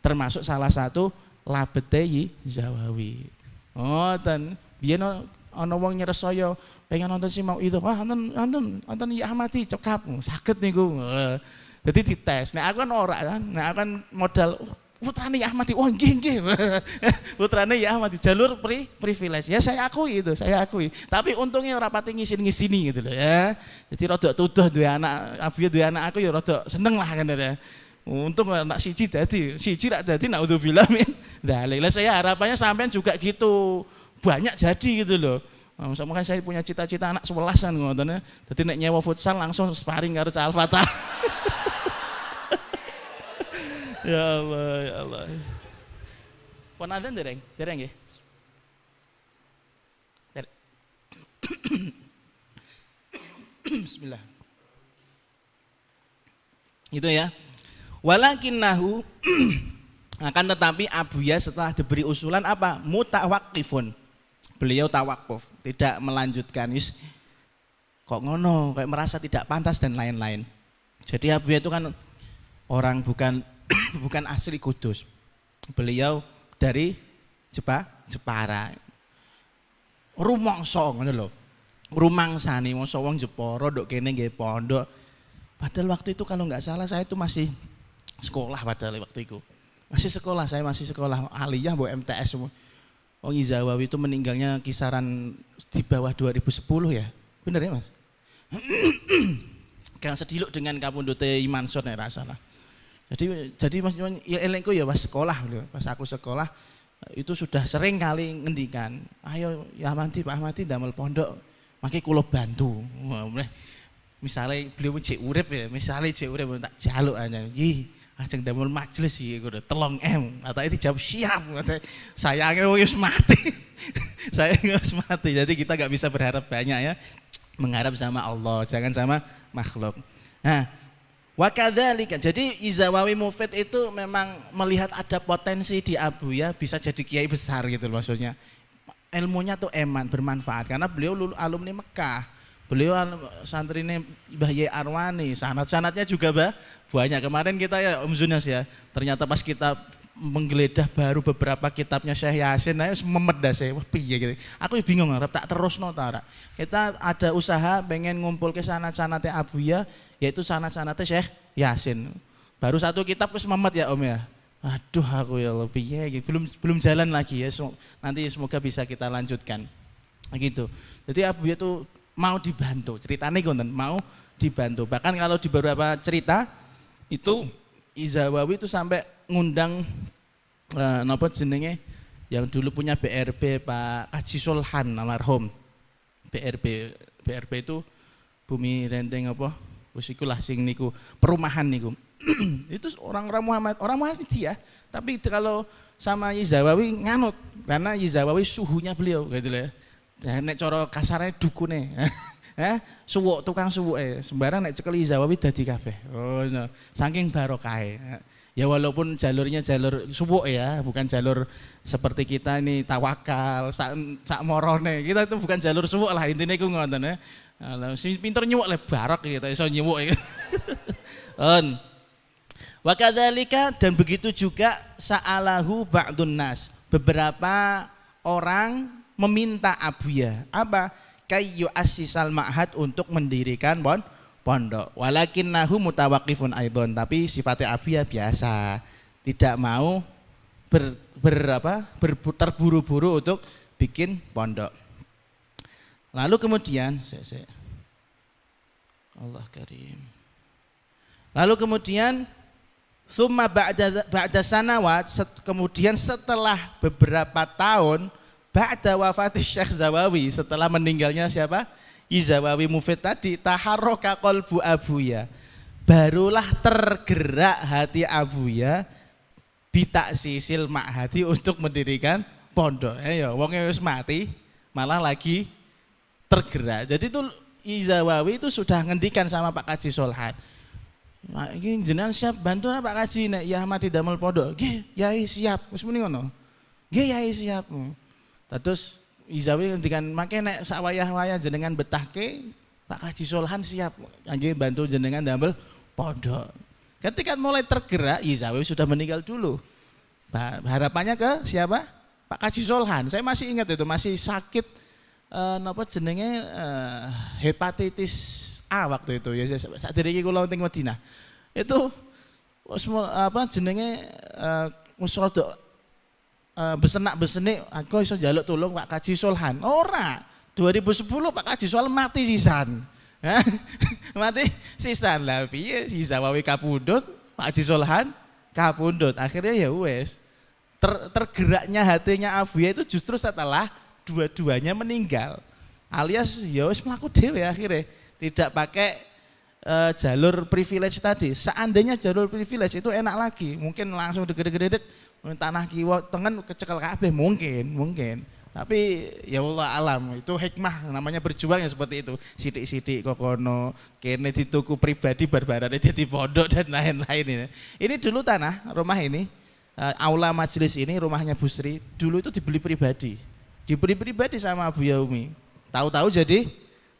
Speaker 1: termasuk salah satu labete Zawawi. Ngoten. Biyen ana wong nyresaya pengen nonton si mau itu, wah nonton ya Ahmadi cekap, saged niku. Jadi dites. Nek aku kan ora kan, nek aku kan modal putrane ya Ahmadi, oh nggih. Putrane ya Ahmadi jalur privilege. Ya saya akui itu, saya akui. Tapi untungnya ora pati ngisin-ngisini gitu loh ya. Jadi rada tuduh duwe anak, abi duwe anak aku ya rada seneng lah kan ya. Untung anak siji rak dadi naudzubillah min dzalik. Lah saya harapannya sampean juga gitu. Banyak jadi gitu loh. Mungkin saya punya cita-cita anak 11-an ngoten ya. Dadi nek nyewa futsal langsung sparring karo Cak Al-Fatah. Ya Allah, ya Allah. Pun adzan dereng nggih. Bismillah. Itu ya. Walakinnahu akan tetapi Abuya setelah diberi usulan apa? Mutawaqqifun. Beliau tawakuf, tidak melanjutkan. Kok ngono, kayak merasa tidak pantas dan lain-lain. Jadi Abuya itu kan orang bukan asli Kudus. Beliau dari Jepara. Rumangsa ngono lho. Rumangsani mosok wong Jepara nduk kene nggih pondok. Padahal waktu itu kalau nggak salah saya itu masih sekolah padahal waktu itu. Saya masih sekolah aliyah bu MTS semua. Wong Zawawi itu meninggalnya kisaran di bawah 2010 ya. Bener ya Mas? Kang sediluk dengan kapundhute Mansur nek ra salah. Jadi Mas elengku ya pas sekolah lho, pas aku sekolah itu sudah sering kali ngendikan, ayo ya Ahmadi Pak Ahmadi damel pondok, maki kula bantu. Misalnya beliau cek urip ya, misalnya cek urip tak jaluk aja, ajeng damel majelis iki kudu 3M, atau itu jawab siap, sayangnya wis mati. Saya wis mati, jadi kita nggak bisa berharap banyak ya, mengharap sama Allah, jangan sama makhluk. Nah, wakadzalika, jadi Zawawi Mufid itu memang melihat ada potensi di Abuya bisa jadi kiai besar gitu maksudnya. Ilmunya tuh eman, bermanfaat karena beliau alumni Mekah. Beliau santrine Mbah Yai Arwani, sanad-sanadnya juga banyak. Kemarin kita ya Om Zunas ya, ternyata pas kita menggeledah baru beberapa kitabnya Syekh Yasin, nah memedah saya, wah piye gitu. Aku bingung ngarep tak terusno ta ora. Kita ada usaha pengen ngumpul ke sanad-sanadnya Abuya, yaitu sanad-sanadnya Syekh Yasin. Baru satu kitab wis memet ya Om ya. Aduh aku ya Allah piye gitu. Belum jalan lagi ya. Nanti semoga bisa kita lanjutkan. Gitu. Jadi Abuya itu mau dibantu, ceritanya konten mau dibantu. Bahkan kalau di beberapa cerita itu Zawawi itu sampai ngundang napa jenenge yang dulu punya BRB Pak Haji Solhan almarhum. BRB itu Bumi Renteng apa? Wis iku lah sing niku perumahan niku. Itu orang Muhammadiyah, tapi kalau sama Zawawi nganut karena Zawawi suhunya beliau gitu loh ya. Nek cara kasarnya dukune. Suwuk tukang suwuke. Sembarang nek cekeli Zawawi dadi kabeh. Oh, no. Saking barokahe. Ya walaupun jalurnya jalur suwuk ya, bukan jalur seperti kita ini tawakal, sak morone. Kita itu bukan jalur suwuk lah, intinya iku ngoten ya. Si pinter nyuwuk le barok gitu iso nyuwuk iki. Wa kadzalika, dan begitu juga sa'alahu ba'dun nas. Beberapa orang meminta Abuya apa kayu asisal ma'had untuk mendirikan pondok. Walakinnahu mutawaqqifun aidon, tapi sifatnya Abuya biasa, tidak mau terburu-buru untuk bikin pondok. Lalu kemudian Allah Karim. Lalu kemudian summa ba'da sanawat, kemudian setelah beberapa tahun ba'da wafati Syekh Zawawi, setelah meninggalnya siapa? Zawawi Mufid tadi, taharroka qalbu Abuya, barulah tergerak hati Abuya bitaksisil ma'hadi untuk mendirikan pondok. Ya wongnya wis mati malah lagi tergerak. Jadi itu Zawawi itu sudah ngendikan sama Pak Kaji Solhan, ini jenengan siap bantu Pak Kaji nek ya Ahmadi damel pondok. Nggih, Yai siap. Wis muni ngono. Nggih Yai siap. Terus Zawawi ngendikan make nek sak wayah-wayah jenengan betahke Pak Kaji Solhan siap kangge bantu jenengan damel pondok. Ketika mulai tergerak Zawawi sudah meninggal dulu. Harapannya ke siapa? Pak Kaji Solhan. Saya masih ingat itu, masih sakit napa jenenge hepatitis A waktu itu ya, saat iki kula teng Madinah. Itu apa jenenge wis rada besenak-besenik, aku iso njaluk tulung Pak Kaji Solhan. Ora, 2010 Pak Kaji Solhan mati sisan. Mati sisan lah piye sisa wae kapundhut, Pak Haji Solhan kapundhut. Akhirnya ya wes tergeraknya hatinya Abuya itu justru setelah dua-duanya meninggal. Alias ya wes mlaku dhewe akhirnya, tidak pakai jalur privilege tadi. Seandainya jalur privilege itu enak lagi, mungkin langsung degedeg tanah kiwa tengen kecekel kabeh mungkin. Tapi ya Allah alam, itu hikmah namanya berjuang ya seperti itu. Sidik-sidik kokono, kene dituku pribadi barbarane dadi pondok dan lain-lain. Ini dulu tanah rumah ini, aula majelis ini rumahnya Bu Sri, dulu itu dibeli pribadi. Dibeli pribadi sama Abu Yaumi. Tahu-tahu jadi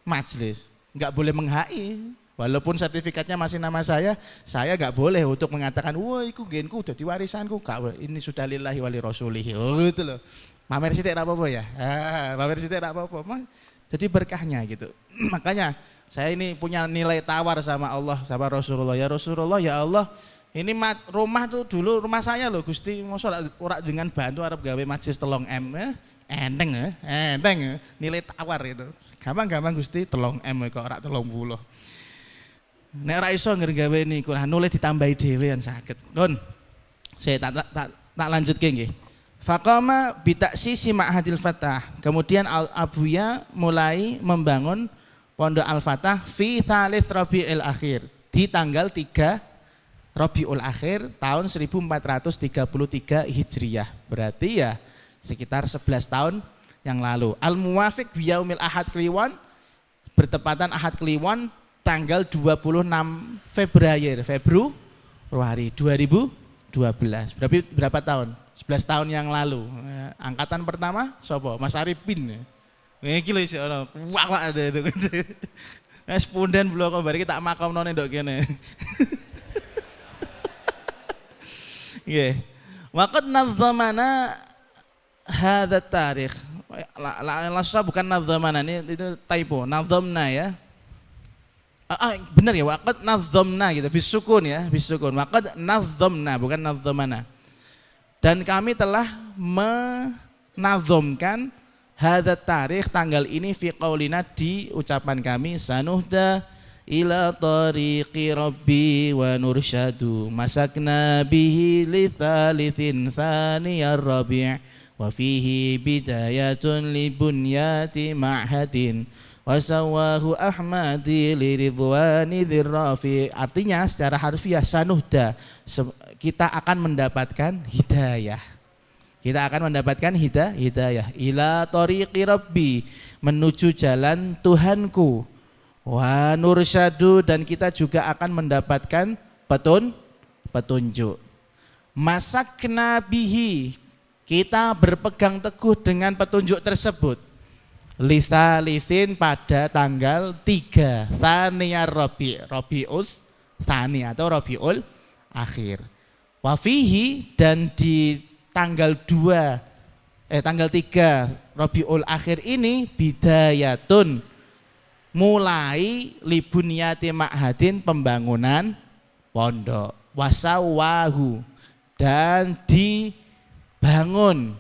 Speaker 1: majelis. Enggak boleh menghai. Walaupun sertifikatnya masih nama saya nggak boleh untuk mengatakan, wah itu genku udah diwarisanku, ini sudah lillahi wali rasulihi. Oh gitu loh. Pamer sithik ora apa-apa ya. Pamer sithik ora apa-apa. Jadi berkahnya gitu. Makanya saya ini punya nilai tawar sama Allah, sama Rasulullah. Ya Rasulullah, ya Allah, ini rumah tuh dulu rumah saya loh Gusti, mosok ora dengan bantu arep gawe majelis 3M. Enteng nilai tawar itu. Gampang Gusti 3M kok ora 30. Nek ora iso nggawe niku nulis ditambahi dhewe kan saged. Nun. Saya tak lanjutke nggih. Faqama bitaksisi Ma'hadil Fatah. Kemudian Abuya mulai membangun Pondok Al-Fatah fi Tsalits Rabiul Akhir di tanggal 3 Rabiul Akhir tahun 1433 Hijriah. Berarti ya sekitar 11 tahun yang lalu. Al-Muwafiq biyaumil Ahad Kliwon, bertepatan Ahad Kliwon tanggal 26 Februari 2012. Berapa tahun? 11 tahun yang lalu. Angkatan pertama sapa? Mas Arifin. Iki lho iso ono. Wak ada itu. Wis punden bloko bariki tak makomnone ndok kene. Nggih. Waqad nadzamana hadza tarikh. Langsung bukan nadzamana, ini itu typo. Nadzamna ya. Benar ya, waqad nadzamna gitu, bisukun ya, bisukun. Waqad nadzamna bukan nadzamana. Dan kami telah menazomkan hadza tarikh, tanggal ini fi qaulina, di ucapan kami, sanuhda ila tariqi rabbi wa nursyadu masakna bihi li thalithin thaniyar rabi' wa fihi bidayatun li bunyati ma'hadin wasawahu ahmadi liridwani dzirrafi. Artinya secara harfiah sanuhda, kita akan mendapatkan hidayah. Kita akan mendapatkan hidayah ila tariqi rabbi, menuju jalan Tuhanku, wa nursyadu, dan kita juga akan mendapatkan petunjuk. Masakna bihi, kita berpegang teguh dengan petunjuk tersebut. Lisin pada tanggal 3 Tsaniyar Rabiul Tsani atau Rabiul Akhir. Wafihi, dan di tanggal 3 Rabiul Akhir ini bidayatun, mulai libunyati ma'hadin, pembangunan pondok, wasawahu, dan dibangun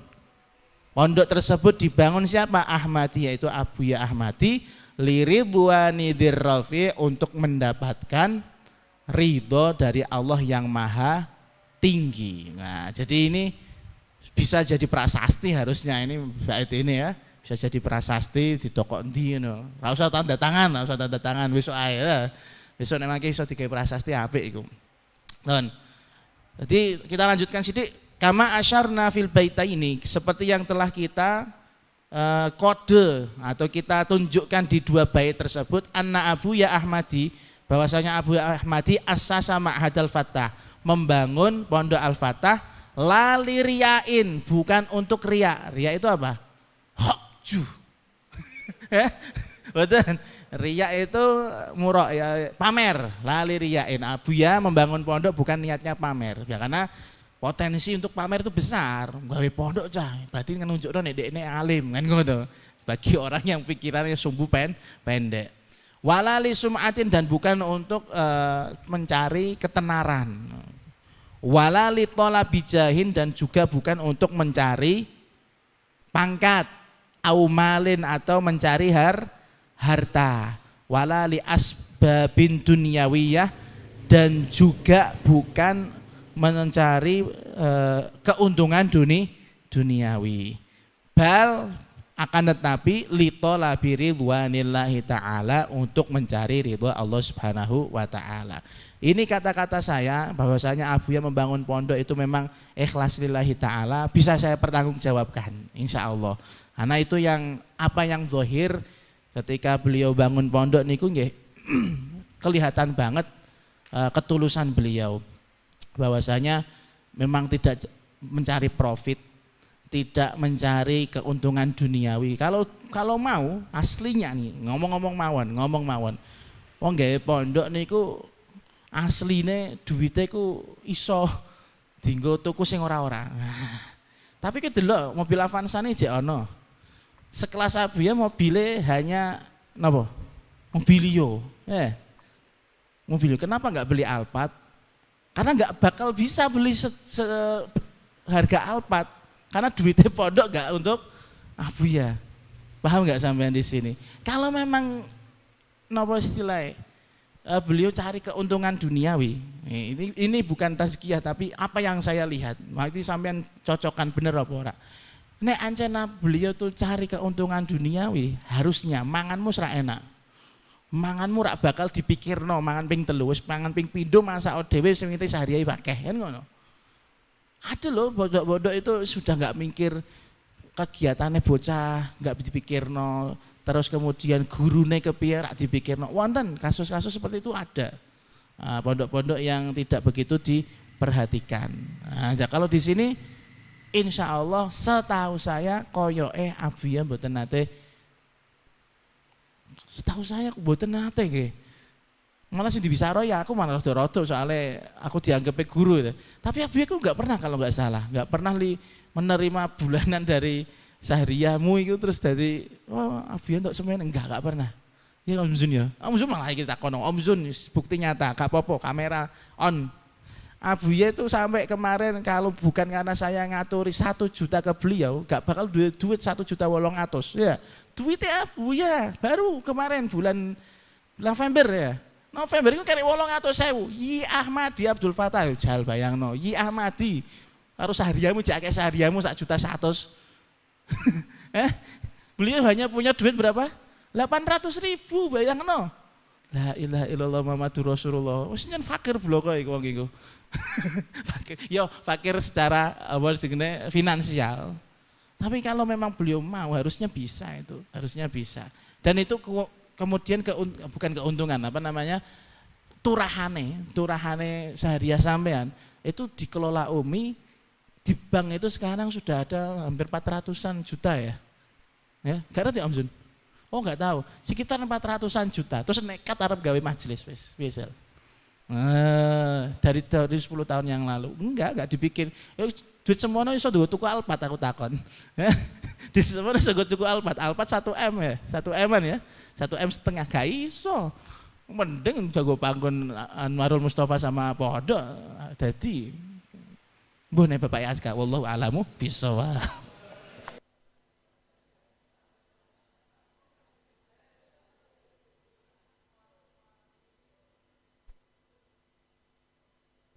Speaker 1: pondok tersebut, dibangun siapa? Ahmadi, yaitu Abuya Ahmadi, liridwani dzirrafi, untuk mendapatkan ridho dari Allah yang maha tinggi. Nah, jadi ini bisa jadi prasasti harusnya, ini bait ini ya, bisa jadi prasasti di toko endi ngono. Ora usah tanda tangan, besok ae lah. Besok nek mangke iso digawe prasasti apik iku. Nun. Jadi kita lanjutkan sithik. Kama asyarna fil baitaini, seperti yang telah kita kode atau kita tunjukkan di dua bait tersebut, anna Abuya Ahmadi, bahwasanya Abuya Ahmadi assasa Ma'hadal Fatah, membangun Pondok Al-Fatah lali riyain, bukan untuk riya. Riya itu apa? Hokju. Betul. Riya itu murok ya, pamer. Lali riyain. Abuya membangun pondok bukan niatnya pamer. Ya, karena potensi untuk pamer itu besar. Gawe pondok cah, berarti kan nunjukno nek dekne alim kan ngono. Bagi orang yang pikirannya sumbu pendek. Walali sum'atin dan bukan untuk mencari ketenaran. Walali thalabi jahin dan juga bukan untuk mencari pangkat, aumalin atau mencari harta. Walali asbabin dunyawiyah dan juga bukan mencari keuntungan duniawi. Bal akan tetapi litolabi ridwanillahi ta'ala untuk mencari ridho Allah Subhanahu wa ta'ala. Ini kata-kata saya bahwasanya Abuya membangun pondok itu memang ikhlas lillahi ta'ala, bisa saya pertanggungjawabkan insya Allah. Karena itu yang apa yang zahir ketika beliau bangun pondok niku nggih kelihatan banget ketulusan beliau, bahwasanya memang tidak mencari profit, tidak mencari keuntungan duniawi. Kalau mau aslinya nih ngomong mawon. Wong gawe pondok niku asline duwite ku iso dienggo tuku sing ora-ora. Tapi ki delok mobil Avanza-ne jek ana. Sekelas Abuya mobilnya hanya napa? Mobilio. Mobilio. Kenapa enggak beli Alphard? Karena enggak bakal bisa beli harga Alphard. Karena duitnya pondok gak untuk Abuya. Paham gak sampean di sini? Kalau memang nopo istilahnya beliau cari keuntungan duniawi. Ini bukan tazkiyah tapi apa yang saya lihat. Makanya sampean cocokkan bener apa ora? Nek ancena beliau tuh cari keuntungan duniawi, harusnya manganmu ora enak. Manganmu rak bakal dipikirno, mangan ping 3, mangan ping 7 masak dhewe sing ngiti sehari-hari akeh kan ngono. Ada loh bodok-bodok itu sudah nggak mikir kegiatannya bocah, nggak dipikirno, terus kemudian gurune kepiye rak dipikirno. Wonten kasus-kasus seperti itu ada. Pondok-pondok yang tidak begitu diperhatikan. Nah, kalau di sini insya Allah setahu saya koyoke Abuya mboten nate. Setahu saya mboten nate nggih. Malah sih di Bisaro ya aku malah rodo soalnya aku dianggapnya guru ya. Tapi Abuya aku nggak pernah kalau nggak salah, nggak pernah menerima bulanan dari Sahriyamu itu terus dari Abuya untuk semuanya nggak pernah. Ya Om Zun ya, Om Zun malah kita kono Om Zun bukti nyata, gak apa-apa kamera on. Abuya itu sampai kemarin kalau bukan karena saya ngaturi 1 juta ke beliau, gak bakal duit 1,8 juta ya. Duitnya Abuya baru kemarin bulan November ya. November itu kari 800.000. Yi Ahmadi Abdul Fatah jal bayangno. Yi Ahmadi karo Sahriyamu jak akeh Sahriyamu 1,1 juta. Beliau hanya punya duit berapa? 800.000 bayangno. La ilaha illallah Muhammadur Rasulullah. Wis nyen fakir bloko iku wong iku. Fakir. Yo fakir secara finansial. Tapi kalau memang beliau mau harusnya bisa itu, harusnya bisa. Dan itu kemudian bukan keuntungan turahane Sahriyah sampean itu dikelola Umi di bank itu sekarang sudah ada hampir 400-an juta ya. Ya, gak ngerti Om Zun? Oh enggak tahu, sekitar 400-an juta. Terus nekat arep gawe majelis wis. Dari 10 tahun yang lalu. Enggak dipikir. Duit semono iso nggo tuku Alphard aku takon. Di semono iso nggo tuku Alphard 1M ya. 1M-an ya. 1,5 M gak iso. Mending jago panggon Anwarul Mustafa sama Podok. Dadi mbuh nek Bapak Aska wallahu alamu bisawab.